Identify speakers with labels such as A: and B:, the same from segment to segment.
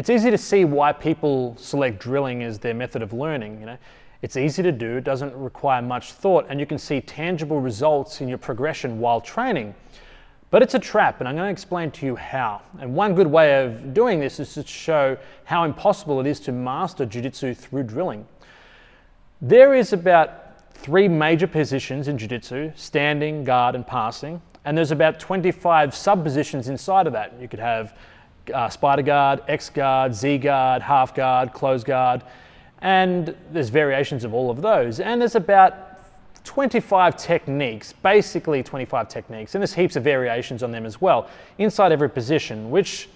A: It's easy to see why people select drilling as their method of learning. It's easy to do, it doesn't require much thought, and you can see tangible results in your progression while training. But it's a trap, and I'm going to explain to you how. And one good way of doing this is to show how impossible it is to master jiu-jitsu through drilling. There is about 3 major positions in jiu-jitsu: standing, guard, and passing. And there's about 25 sub-positions inside of that. You could have spider guard, X guard, Z guard, half guard, close guard, and there's variations of all of those. And there's about 25 techniques, basically 25 techniques, and there's heaps of variations on them as well, inside every position, which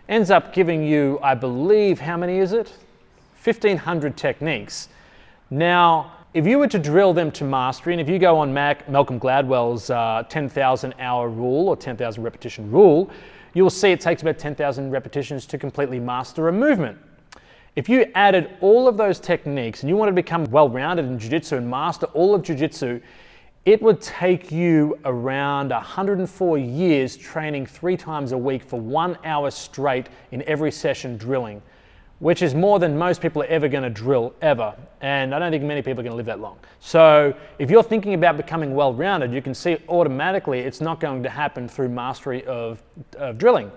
A: ends up giving you, I believe, how many is it? 1,500 techniques. Now, if you were to drill them to mastery, and if you go on Malcolm Gladwell's 10,000 hour rule or 10,000 repetition rule, you'll see it takes about 10,000 repetitions to completely master a movement. If you added all of those techniques and you wanted to become well-rounded in jiu-jitsu and master all of jiu-jitsu, it would take you around 104 years training 3 times a week for 1 hour straight in every session drilling, which is more than most people are ever going to drill, ever. And I don't think many people are going to live that long. So if you're thinking about becoming well-rounded, you can see automatically it's not going to happen through mastery of drilling.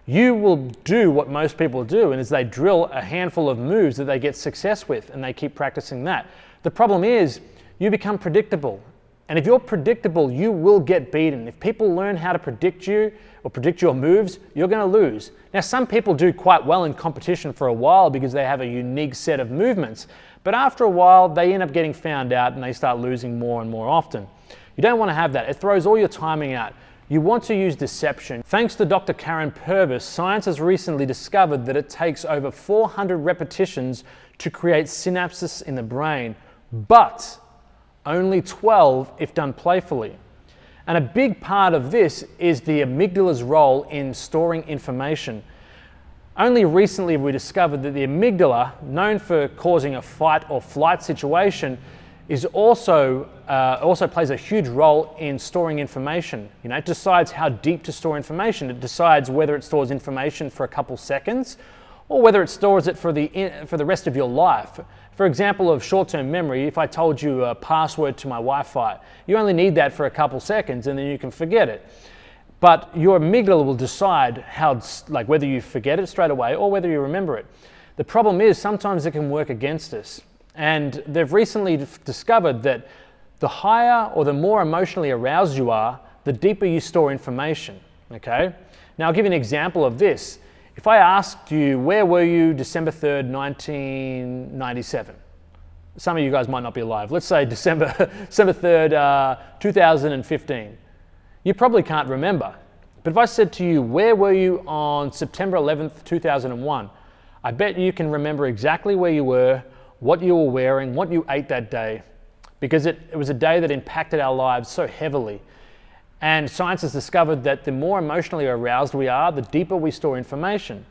A: You will do what most people do, and is they drill a handful of moves that they get success with, and they keep practicing that. The problem is you become predictable. And if you're predictable, you will get beaten. If people learn how to predict you or predict your moves, you're going to lose. Now, some people do quite well in competition for a while because they have a unique set of movements. But after a while, they end up getting found out and they start losing more and more often. You don't want to have that. It throws all your timing out. You want to use deception. Thanks to Dr. Karen Purvis, science has recently discovered that it takes over 400 repetitions to create synapses in the brain, but only 12 if done playfully. And a big part of this is the amygdala's role in storing information. Only recently we discovered that the amygdala, known for causing a fight or flight situation, is also plays a huge role in storing information. It decides how deep to store information. It decides whether it stores information for a couple seconds or whether it stores it for the rest of your life. For example, of short-term memory, if I told you a password to my Wi-Fi, you only need that for a couple seconds and then you can forget it. But your amygdala will decide whether you forget it straight away or whether you remember it. The problem is sometimes it can work against us. And they've recently discovered that the higher or the more emotionally aroused you are, the deeper you store information, okay? Now I'll give you an example of this. If I asked you, where were you December 3rd, 1997? Some of you guys might not be alive. Let's say December 3rd, 2015. You probably can't remember. But if I said to you, where were you on September 11th, 2001? I bet you can remember exactly where you were, what you were wearing, what you ate that day, because it was a day that impacted our lives so heavily. And science has discovered that the more emotionally aroused we are, the deeper we store information.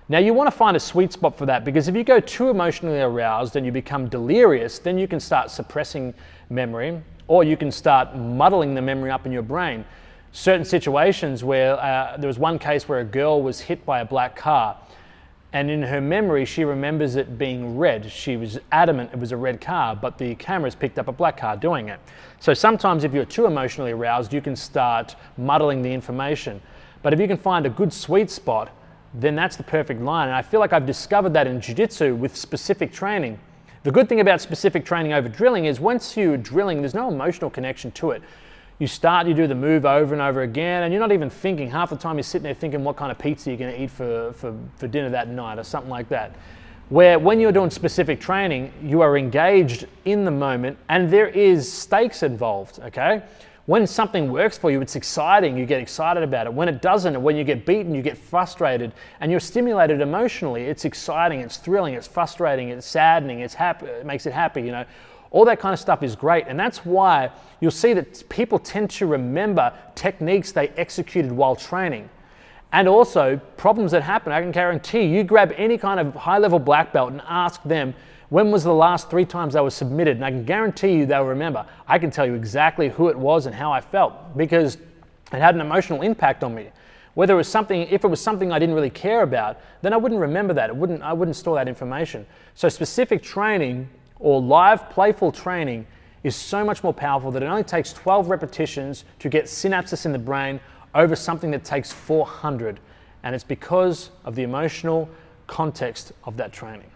A: Now you want to find a sweet spot for that, because if you go too emotionally aroused and you become delirious, then you can start suppressing memory, or you can start muddling the memory up in your brain. Certain situations where there was one case where a girl was hit by a black car, and in her memory, she remembers it being red. She was adamant it was a red car, but the cameras picked up a black car doing it. So sometimes if you're too emotionally aroused, you can start muddling the information. But if you can find a good sweet spot, then that's the perfect line. And I feel like I've discovered that in jiu-jitsu with specific training. The good thing about specific training over drilling is once you're drilling, there's no emotional connection to it. You do the move over and over again, and you're not even thinking. Half the time you're sitting there thinking what kind of pizza you're going to eat for dinner that night or something like that. Where when you're doing specific training, you are engaged in the moment and there is stakes involved, okay? When something works for you, it's exciting, you get excited about it. When it doesn't, or when you get beaten, you get frustrated and you're stimulated emotionally. It's exciting, it's thrilling, it's frustrating, it's saddening, it's happy, it makes it happy, All that kind of stuff is great, and that's why you'll see that people tend to remember techniques they executed while training. And also, problems that happen. I can guarantee you grab any kind of high-level black belt and ask them, when was the last 3 times they were submitted? And I can guarantee you they'll remember. I can tell you exactly who it was and how I felt, because it had an emotional impact on me. Whether it was something, if it was something I didn't really care about, then I wouldn't remember that. I wouldn't store that information. So specific training or live playful training is so much more powerful that it only takes 12 repetitions to get synapses in the brain over something that takes 400. And it's because of the emotional context of that training.